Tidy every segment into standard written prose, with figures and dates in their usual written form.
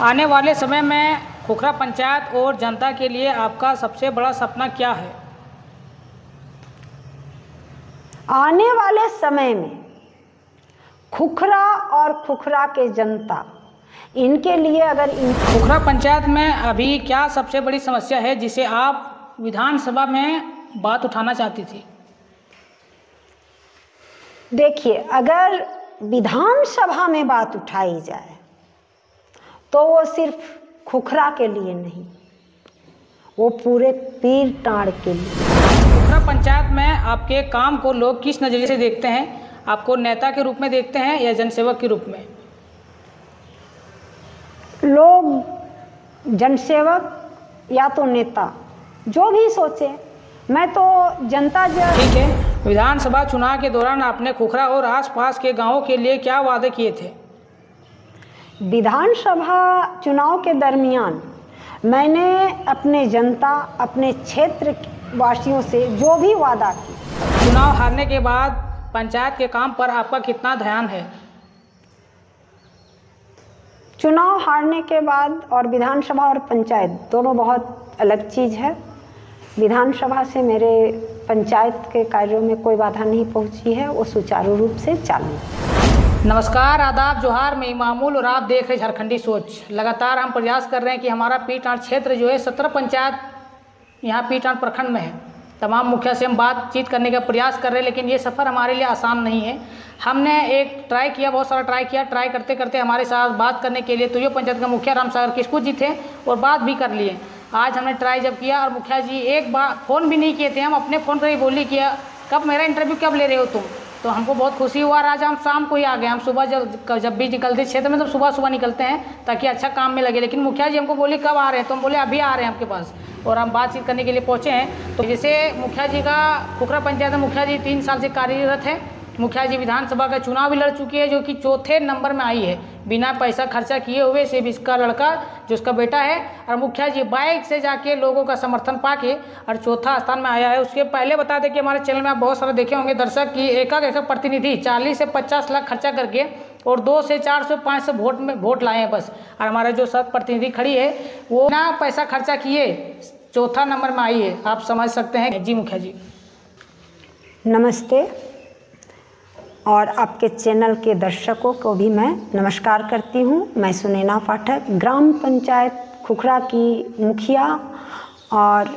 आने वाले समय में खुखरा पंचायत और जनता के लिए आपका सबसे बड़ा सपना क्या है? आने वाले समय में खुखरा और खुखरा के जनता, इनके लिए अगर खुखरा पंचायत में अभी क्या सबसे बड़ी समस्या है जिसे आप विधानसभा में बात उठाना चाहती थी? देखिए, अगर विधानसभा में बात उठाई जाए तो वो सिर्फ खुखरा के लिए नहीं, वो पूरे पीर टाँड़ के लिए। खुखरा पंचायत में आपके काम को लोग किस नज़रिए से देखते हैं? आपको नेता के रूप में देखते हैं या जनसेवक के रूप में? लोग जनसेवक या तो नेता, जो भी सोचे। मैं तो जनता ठीक है। विधानसभा चुनाव के दौरान आपने खुखरा और आसपास के गांवों के लिए क्या वादे किए थे? विधानसभा चुनाव के दरमियान मैंने अपने जनता, अपने क्षेत्र वासियों से जो भी वादा की। चुनाव हारने के बाद पंचायत के काम पर आपका कितना ध्यान है? चुनाव हारने के बाद और विधानसभा और पंचायत दोनों बहुत अलग चीज़ है। विधानसभा से मेरे पंचायत के कार्यों में कोई बाधा नहीं पहुंची है, वो सुचारू रूप से चालू। नमस्कार, आदाब, जोहार, मैं मामूल और आप देख रहे झारखंडी सोच। लगातार हम प्रयास कर रहे हैं कि हमारा पीरटाँड़ क्षेत्र जो है 17 पंचायत यहाँ पीरटाँड़ प्रखंड में है। तमाम मुखिया से हम बातचीत करने का प्रयास कर रहे हैं, लेकिन ये सफ़र हमारे लिए आसान नहीं है। हमने एक ट्राई किया, बहुत सारा ट्राई किया। ट्राई करते करते हमारे साथ बात करने के लिए तुयो पंचायत का मुखिया रामसागर किस्कू जी थे और बात भी कर लिए। आज हमने ट्राई जब किया और मुखिया जी एक बार फ़ोन भी नहीं किए थे, हम अपने फ़ोन पर ही बोली किया कब मेरा इंटरव्यू कब ले रहे हो तुम। तो हमको बहुत खुशी हुआ। आज हम शाम को ही आ गए। हम सुबह जब भी निकलते क्षेत्र में तो सुबह निकलते हैं ताकि अच्छा काम में लगे। लेकिन मुखिया जी हमको बोले कब आ रहे हैं, तो हम बोले अभी आ रहे हैं आपके पास, और हम बातचीत करने के लिए पहुँचे हैं। तो जैसे मुखिया जी का खुखरा पंचायत में मुखिया जी 3 साल से कार्यरत है। मुखिया जी विधानसभा का चुनाव भी लड़ चुकी है, जो कि चौथे नंबर में आई है बिना पैसा खर्चा किए हुए। सिर्फ इसका लड़का जो उसका बेटा है, और मुखिया जी बाइक से जाके लोगों का समर्थन पाके और चौथा स्थान में आया है। उसके पहले बता दें कि हमारे चैनल में आप बहुत सारे देखे होंगे दर्शक की एक प्रतिनिधि 40 से 50 लाख खर्चा करके और 2 से 4 से 5 से वोट लाए हैं बस। और हमारे जो 7 प्रतिनिधि खड़ी है वो ना पैसा खर्चा किए चौथा नंबर में आई है। आप समझ सकते हैं। जी मुखिया जी नमस्ते, और आपके चैनल के दर्शकों को भी मैं नमस्कार करती हूँ। मैं सुनैना पाठक, ग्राम पंचायत खुखरा की मुखिया, और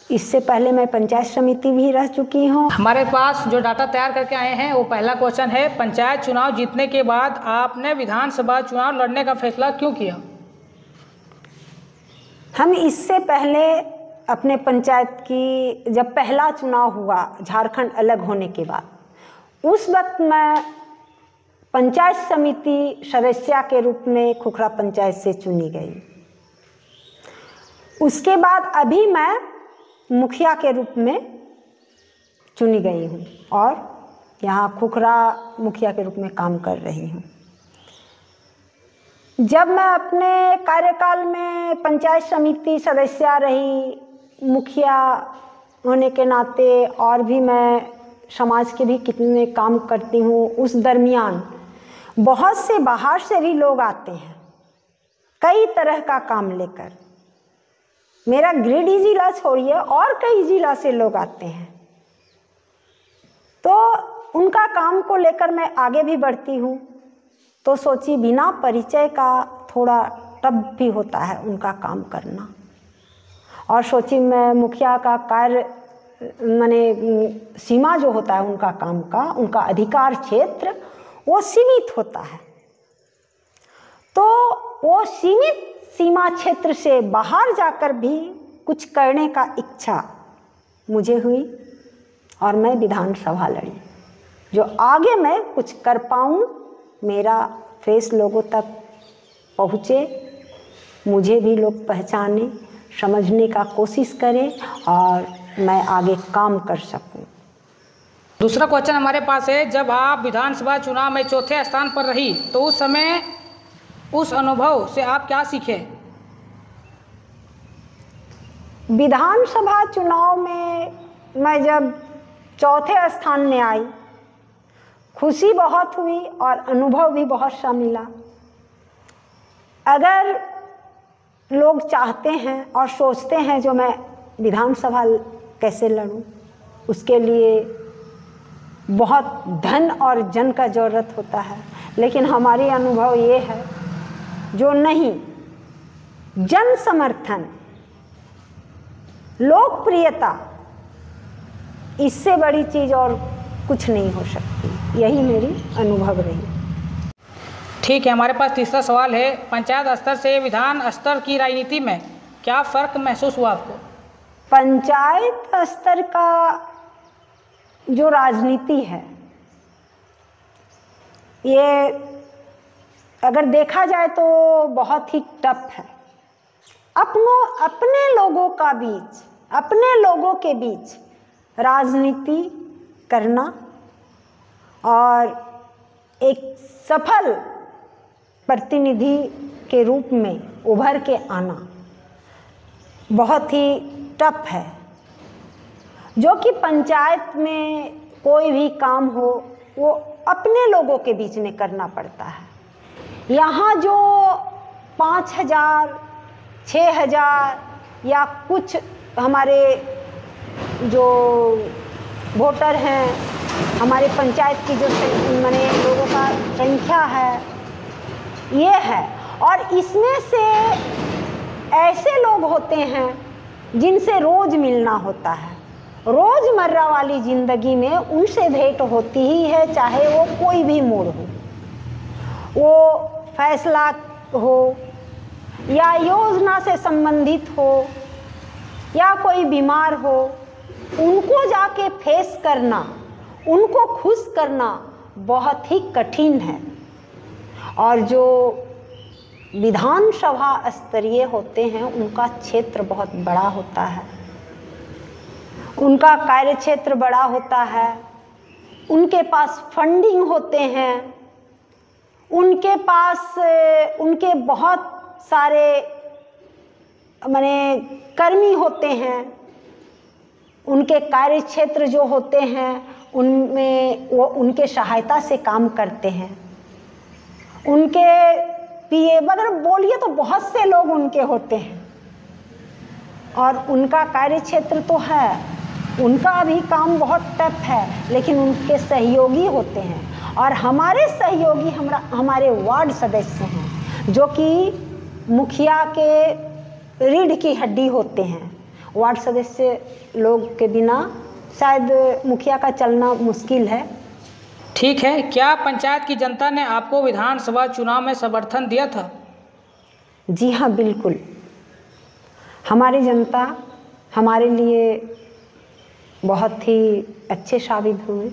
इससे पहले मैं पंचायत समिति भी रह चुकी हूँ। हमारे पास जो डाटा तैयार करके आए हैं वो पहला क्वेश्चन है, पंचायत चुनाव जीतने के बाद आपने विधानसभा चुनाव लड़ने का फैसला क्यों किया? हम इससे पहले अपने पंचायत की जब पहला चुनाव हुआ झारखंड अलग होने के बाद, उस वक्त मैं पंचायत समिति सदस्य के रूप में खुखरा पंचायत से चुनी गई। उसके बाद अभी मैं मुखिया के रूप में चुनी गई हूँ और यहाँ खुखरा मुखिया के रूप में काम कर रही हूँ। जब मैं अपने कार्यकाल में पंचायत समिति सदस्य रही, मुखिया होने के नाते और भी मैं समाज के भी कितने काम करती हूँ, उस दरमियान बहुत से बाहर से भी लोग आते हैं कई तरह का काम लेकर। मेरा गिरिडीह जिला छोड़िए और कई जिला से लोग आते हैं, तो उनका काम को लेकर मैं आगे भी बढ़ती हूँ। तो सोची बिना परिचय का थोड़ा टफ भी होता है उनका काम करना, और सोची मैं मुखिया का कार्य माने सीमा जो होता है उनका काम का, उनका अधिकार क्षेत्र वो सीमित होता है। तो वो सीमित सीमा क्षेत्र से बाहर जाकर भी कुछ करने का इच्छा मुझे हुई और मैं विधानसभा लड़ी, जो आगे मैं कुछ कर पाऊँ, मेरा फेस लोगों तक पहुँचे, मुझे भी लोग पहचाने, समझने का कोशिश करें और मैं आगे काम कर सकूं। दूसरा क्वेश्चन हमारे पास है, जब आप विधानसभा चुनाव में चौथे स्थान पर रही तो उस समय उस अनुभव से आप क्या सीखे? विधानसभा चुनाव में मैं जब चौथे स्थान में आई, खुशी बहुत हुई और अनुभव भी बहुत सा मिला। अगर लोग चाहते हैं और सोचते हैं जो मैं विधानसभा कैसे लड़ूं, उसके लिए बहुत धन और जन का ज़रूरत होता है। लेकिन हमारी अनुभव ये है जो नहीं, जन समर्थन, लोकप्रियता, इससे बड़ी चीज़ और कुछ नहीं हो सकती। यही मेरी अनुभव रही। ठीक है, हमारे पास तीसरा सवाल है। पंचायत स्तर से विधान स्तर की राजनीति में क्या फ़र्क महसूस हुआ आपको? पंचायत स्तर का जो राजनीति है, ये अगर देखा जाए तो बहुत ही टफ है। अपने लोगों के बीच राजनीति करना और एक सफल प्रतिनिधि के रूप में उभर के आना बहुत ही टफ है। जो कि पंचायत में कोई भी काम हो वो अपने लोगों के बीच में करना पड़ता है। यहाँ जो 5,000, 6,000 या कुछ हमारे जो वोटर हैं, हमारे पंचायत की जो माने लोगों का संख्या है, ये है। और इसमें से ऐसे लोग होते हैं जिनसे रोज़ मिलना होता है, रोज़मर्रा वाली ज़िंदगी में उनसे भेंट होती ही है, चाहे वो कोई भी मोड़ हो, वो फैसला हो या योजना से संबंधित हो या कोई बीमार हो, उनको जाके फेस करना, उनको खुश करना बहुत ही कठिन है। और जो विधानसभा स्तरीय होते हैं उनका क्षेत्र बहुत बड़ा होता है, उनका कार्य क्षेत्र बड़ा होता है, उनके पास फंडिंग होते हैं, उनके पास उनके बहुत सारे माने कर्मी होते हैं, उनके कार्य क्षेत्र जो होते हैं उनमें वो उनके सहायता से काम करते हैं। उनके पीए वगैरह बोलिए तो बहुत से लोग उनके होते हैं और उनका कार्य क्षेत्र तो है, उनका भी काम बहुत टफ है, लेकिन उनके सहयोगी होते हैं। और हमारे सहयोगी हमारे वार्ड सदस्य हैं जो कि मुखिया के रीढ़ की हड्डी होते हैं। वार्ड सदस्य लोग के बिना शायद मुखिया का चलना मुश्किल है। ठीक है, क्या पंचायत की जनता ने आपको विधानसभा चुनाव में समर्थन दिया था? जी हाँ, बिल्कुल। हमारी जनता हमारे लिए बहुत ही अच्छे साबित हुए।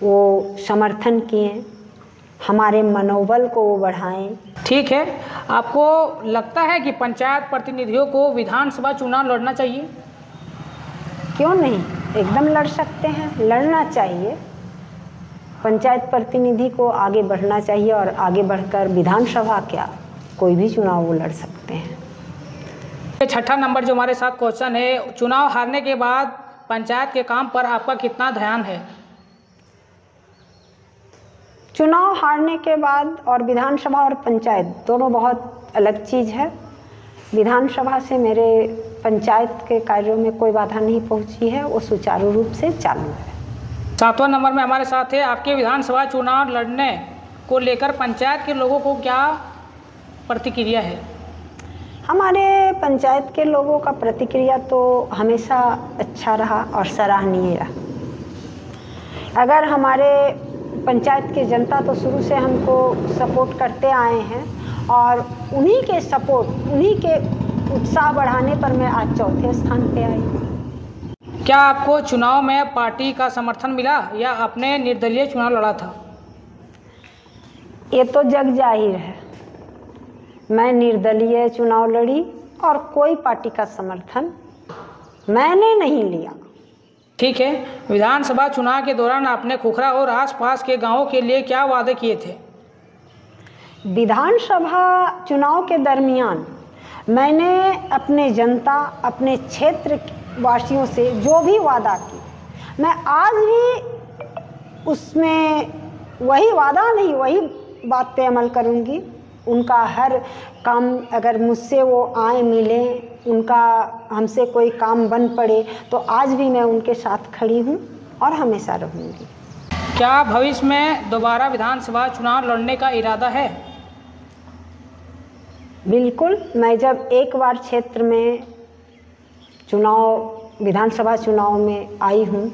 वो समर्थन किए, हमारे मनोबल को वो बढ़ाएं। ठीक है, आपको लगता है कि पंचायत प्रतिनिधियों को विधानसभा चुनाव लड़ना चाहिए? क्यों नहीं, एकदम लड़ सकते हैं, लड़ना चाहिए। पंचायत प्रतिनिधि को आगे बढ़ना चाहिए और आगे बढ़कर विधानसभा क्या कोई भी चुनाव वो लड़ सकते हैं। छठा नंबर जो हमारे साथ क्वेश्चन है, चुनाव हारने के बाद पंचायत के काम पर आपका कितना ध्यान है? चुनाव हारने के बाद और विधानसभा और पंचायत दोनों बहुत अलग चीज़ है। विधानसभा से मेरे पंचायत के कार्यों में कोई बाधा नहीं पहुंची है, वो सुचारू रूप से चालू है। सातवां नंबर में हमारे साथ है, आपके विधानसभा चुनाव लड़ने को लेकर पंचायत के लोगों को क्या प्रतिक्रिया है? हमारे पंचायत के लोगों का प्रतिक्रिया तो हमेशा अच्छा रहा और सराहनीय रहा। अगर हमारे पंचायत के जनता तो शुरू से हमको सपोर्ट करते आए हैं और उन्हीं के सपोर्ट, उन्हीं के उत्साह बढ़ाने पर मैं आज चौथे स्थान पे आई। क्या आपको चुनाव में पार्टी का समर्थन मिला या अपने निर्दलीय चुनाव लड़ा था? ये तो जग जाहिर है, मैं निर्दलीय चुनाव लड़ी और कोई पार्टी का समर्थन मैंने नहीं लिया। ठीक है, विधानसभा चुनाव के दौरान आपने खुखरा और आसपास के गांवों के लिए क्या वादे किए थे? विधानसभा चुनाव के दरमियान मैंने अपने जनता, अपने क्षेत्र वासियों से जो भी वादा की, मैं आज भी उसमें वही वादा नहीं, वही बात पे अमल करूंगी उनका हर काम अगर मुझसे वो आए मिले, उनका हमसे कोई काम बन पड़े तो आज भी मैं उनके साथ खड़ी हूँ और हमेशा रहूँगी। क्या भविष्य में दोबारा विधानसभा चुनाव लड़ने का इरादा है? बिल्कुल, मैं जब एक बार क्षेत्र में विधानसभा चुनाव में आई हूँ,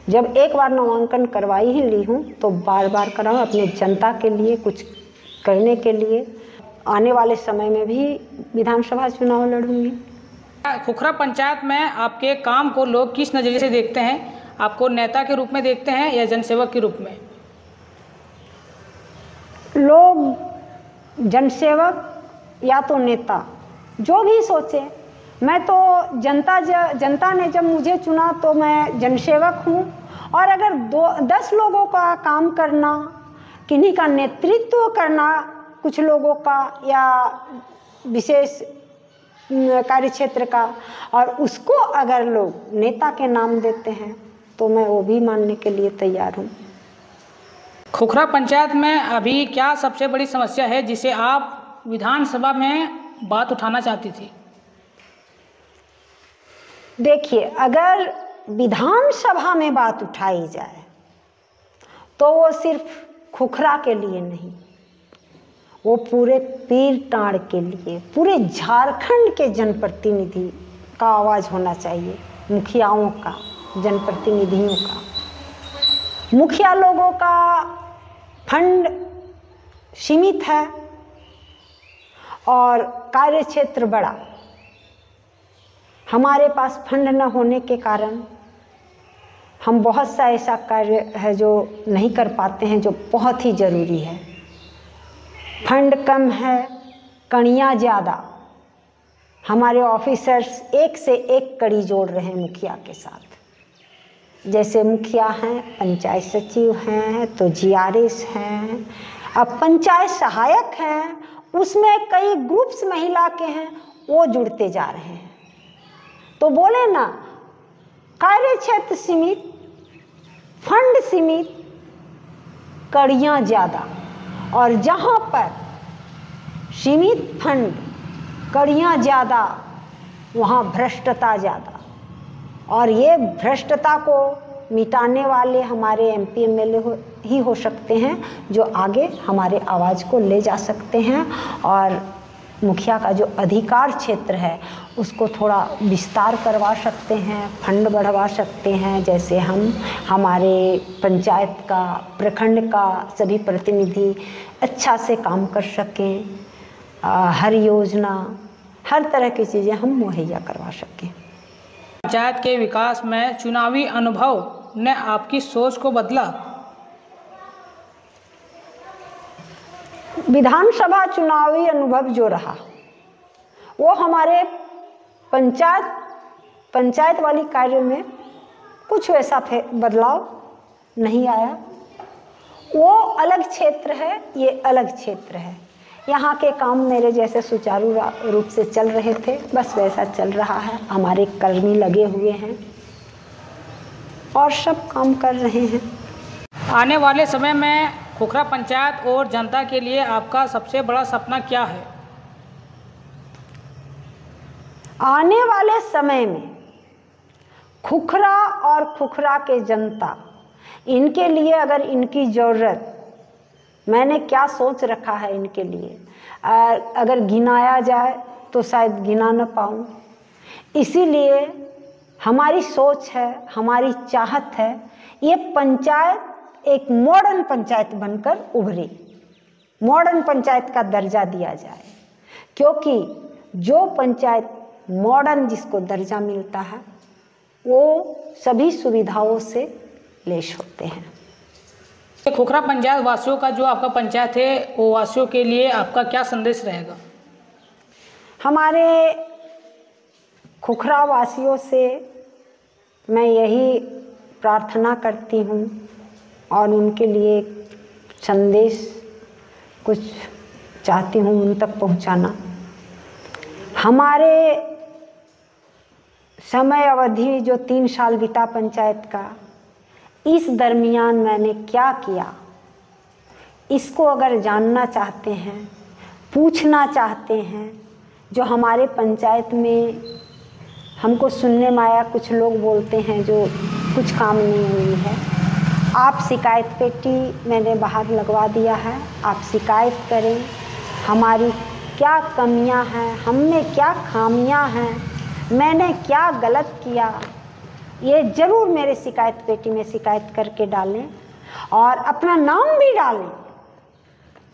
जब एक बार नामांकन करवाई ही ली हूँ तो बार बार कराऊँ अपने जनता के लिए कुछ करने के लिए। आने वाले समय में भी विधानसभा चुनाव लड़ूंगी। खुखरा पंचायत में आपके काम को लोग किस नज़रिए से देखते हैं? आपको नेता के रूप में देखते हैं या जनसेवक के रूप में? लोग जनसेवक या तो नेता, जो भी सोचे। मैं तो जनता ने जब मुझे चुना तो मैं जनसेवक हूँ। और अगर 10 लोगों का काम करना, किन्हीं का नेतृत्व करना, कुछ लोगों का या विशेष कार्यक्षेत्र का, और उसको अगर लोग नेता के नाम देते हैं तो मैं वो भी मानने के लिए तैयार हूँ। खुखरा पंचायत में अभी क्या सबसे बड़ी समस्या है जिसे आप विधानसभा में बात उठाना चाहती थी? देखिए, अगर विधानसभा में बात उठाई जाए तो वो सिर्फ खुखरा के लिए नहीं, वो पूरे पीरटांड़ के लिए, पूरे झारखंड के जनप्रतिनिधि का आवाज़ होना चाहिए। मुखियाओं का, जनप्रतिनिधियों का। मुखिया लोगों का फंड सीमित है और कार्यक्षेत्र बड़ा। हमारे पास फंड न होने के कारण हम बहुत सा ऐसा कार्य है जो नहीं कर पाते हैं, जो बहुत ही ज़रूरी है। फंड कम है, कड़ियाँ ज़्यादा। हमारे ऑफिसर्स एक से एक कड़ी जोड़ रहे हैं मुखिया के साथ। जैसे मुखिया हैं, पंचायत सचिव हैं, तो जीआरएस हैं, अब पंचायत सहायक हैं, उसमें कई ग्रुप्स महिला के हैं, वो जुड़ते जा रहे हैं। तो बोले ना, कार्य क्षेत्र सीमित, फंड सीमित, कड़ियाँ ज़्यादा। और जहाँ पर सीमित फंड, कड़ियाँ ज़्यादा, वहाँ भ्रष्टता ज़्यादा। और ये भ्रष्टता को मिटाने वाले हमारे एमपी एमएलए ही हो सकते हैं, जो आगे हमारे आवाज़ को ले जा सकते हैं और मुखिया का जो अधिकार क्षेत्र है उसको थोड़ा विस्तार करवा सकते हैं, फंड बढ़वा सकते हैं। जैसे हमारे पंचायत का, प्रखंड का सभी प्रतिनिधि अच्छा से काम कर सकें, हर योजना, हर तरह की चीज़ें हम मुहैया करवा सकें। पंचायत के विकास में चुनावी अनुभव ने आपकी सोच को बदला? विधानसभा चुनावी अनुभव जो रहा वो हमारे पंचायत वाली कार्य में कुछ वैसा बदलाव नहीं आया। वो अलग क्षेत्र है, ये अलग क्षेत्र है। यहाँ के काम मेरे जैसे सुचारू रूप से चल रहे थे, बस वैसा चल रहा है। हमारे कर्मी लगे हुए हैं और सब काम कर रहे हैं। आने वाले समय में खुखरा पंचायत और जनता के लिए आपका सबसे बड़ा सपना क्या है? आने वाले समय में खुखरा और खुखरा के जनता, इनके लिए अगर इनकी ज़रूरत, मैंने क्या सोच रखा है इनके लिए, अगर गिनाया जाए तो शायद गिना न पाऊँ। इसीलिए हमारी सोच है, हमारी चाहत है, ये पंचायत एक मॉडर्न पंचायत बनकर उभरे, मॉडर्न पंचायत का दर्जा दिया जाए। क्योंकि जो पंचायत मॉडर्न जिसको दर्जा मिलता है वो सभी सुविधाओं से लैस होते हैं। खुखरा पंचायत वासियों का, जो आपका पंचायत है, वो वासियों के लिए आपका क्या संदेश रहेगा? हमारे खुखरा वासियों से मैं यही प्रार्थना करती हूँ और उनके लिए संदेश कुछ चाहती हूँ उन तक पहुँचाना। हमारे समय अवधि जो 3 साल बीता पंचायत का, इस दरमियान मैंने क्या किया, इसको अगर जानना चाहते हैं पूछना चाहते हैं। जो हमारे पंचायत में हमको सुनने में आया, कुछ लोग बोलते हैं जो कुछ काम नहीं हुई है। आप शिकायत पेटी मैंने बाहर लगवा दिया है, आप शिकायत करें। हमारी क्या कमियां हैं, हम में क्या खामियां हैं, मैंने क्या गलत किया, ये ज़रूर मेरे शिकायत पेटी में शिकायत करके डालें और अपना नाम भी डालें।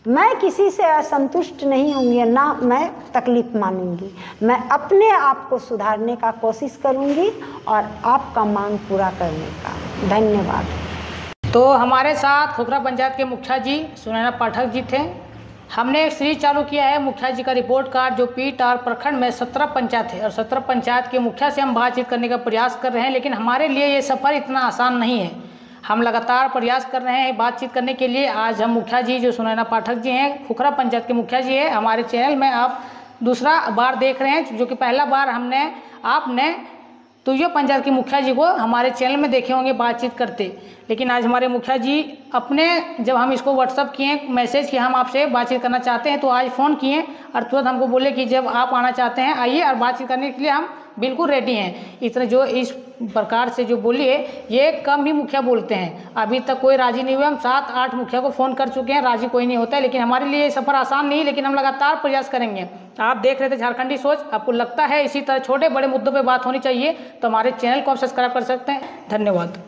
मैं किसी से असंतुष्ट नहीं होंगी, ना मैं तकलीफ़ मानूंगी। मैं अपने आप को सुधारने का कोशिश करूंगी और आपका मांग पूरा करने का। धन्यवाद। तो हमारे साथ खुखरा पंचायत के मुखिया जी सुनैना पाठक जी थे। हमने एक सीरीज चालू किया है मुखिया जी का रिपोर्ट कार्ड, जो पीटार प्रखंड में 17 पंचायत है और 17 पंचायत के मुखिया से हम बातचीत करने का प्रयास कर रहे हैं। लेकिन हमारे लिए ये सफ़र इतना आसान नहीं है, हम लगातार प्रयास कर रहे हैं बातचीत करने के लिए। आज हम मुखिया जी जो सुनैना पाठक जी हैं, खुखरा पंचायत के मुखिया जी हैं, हमारे चैनल में आप दूसरा बार देख रहे हैं, जो कि पहला बार आपने तुइयो पंचायत के मुखिया जी को हमारे चैनल में देखे होंगे बातचीत करते। लेकिन आज हमारे मुखिया जी अपने, जब हम इसको व्हाट्सअप किए मैसेज कि हम आपसे बातचीत करना चाहते हैं, तो आज फ़ोन किए और तुरंत हमको बोले कि जब आप आना चाहते हैं आइए, और बातचीत करने के लिए हम बिल्कुल रेडी हैं। इतना जो इस प्रकार से जो बोली है, ये कम ही मुखिया बोलते हैं। अभी तक कोई राजी नहीं हुआ। हम 7-8 मुखिया को फ़ोन कर चुके हैं, राजी कोई नहीं होता है। लेकिन हमारे लिए ये सफ़र आसान नहीं, लेकिन हम लगातार प्रयास करेंगे। आप देख रहे थे झारखंडी सोच। आपको लगता है इसी तरह छोटे बड़े मुद्दों पर बात होनी चाहिए, तो हमारे चैनल को आप सब्सक्राइब कर सकते हैं। धन्यवाद।